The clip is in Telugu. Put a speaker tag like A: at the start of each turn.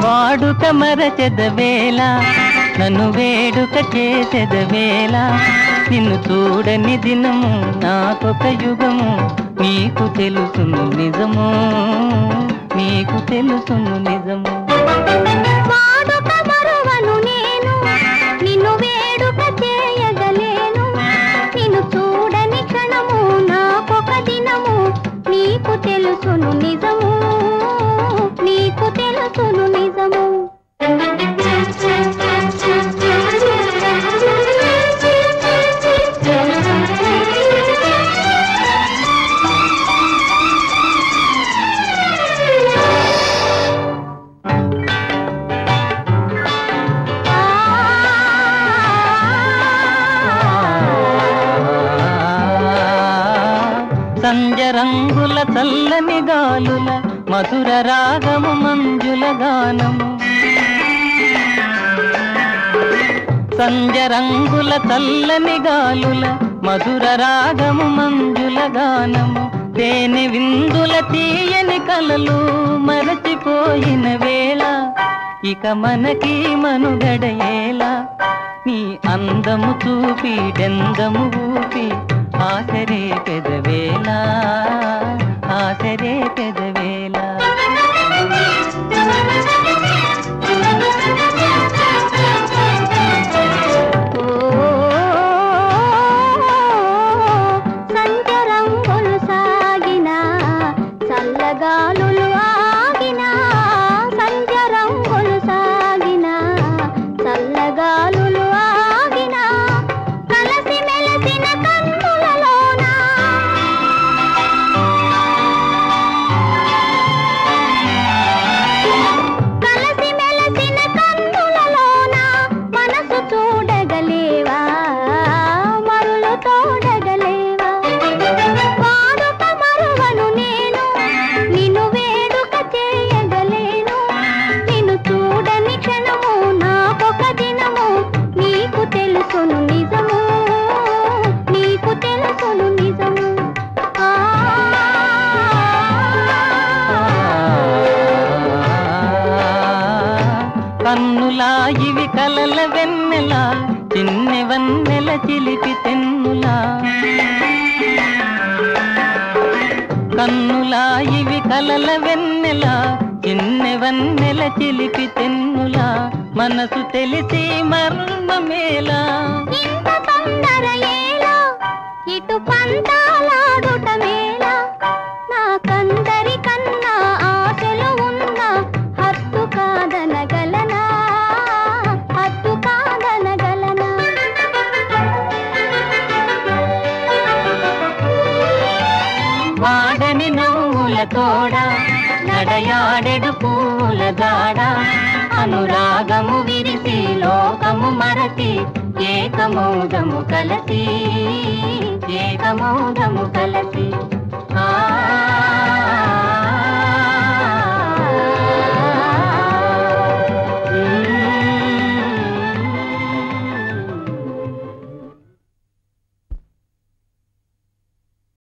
A: వాడుక మరచెదవేళ నన్ను వేడుక చేసెదవేళ నిన్ను చూడని దినము నాకొక యుగము నీకు తెలుసును నిజము నీకు తెలుసును నిజము
B: వాడుక మరువను నేను నిన్ను వేడుక చేయగలేను నిన్ను చూడని క్షణము నాకొక దినము నీకు తెలుసును నిజము నీకు తెలుసును నిజము
A: సంజ రంగుల చల్లని గాలుల మధుర రాగము మంజుల గానము సంజ రంగుల చల్లని గాలుల మధుర రాగము మంజుల గానము తేనె విందుల తీయని కలలు మరచిపోయిన వేళ ఇక మనకి మనుగడయేలా నీ అందము చూపి డెందము ఊపి ఆసరే పెదవేళ ఆసరే పెదవేళ
B: సంచరంగులు సాగిన చల్లగాలులు ఆగిన సంచరంగులు సాగిన చల్లగాలులు ఆగిన కలసి మెలసిన కన్నులలోన కలసి మెలసిన కన్నులలోన మనసు చూడగలేవా మరులు తోడగలేవా వాడుక మరువను నేను నిన్ను వేడుక చేయగలేను నిన్ను చూడని క్షణము నాకొక దినము నీకు తెలుసును నిజము నీకు తెలుసును నిజము
A: కన్నులా ఇవి కలల వెన్నెల చిన్ని వన్నెల చిలిపి తెన్నులా కన్నులా ఇవి కలల వెన్నెల చిన్ని వన్నెల చిలిపి తెన్నులా మనసు తెలిసి మర్మమేలా
B: ఇంత తొందర ఏలా ఇటు పంతాలాడుట మేలా నాకందరి కన్నా ఆశలు ఉన్న హద్దు కాదనగలనా హద్దు కాదనగలనా
A: వాడని నవ్వుల తోడ నడయాడెడు పూల దాడ అనురాగము విరిసి లోకము మరచి ఏకమౌదము కలసి ఏకమౌదము కలసి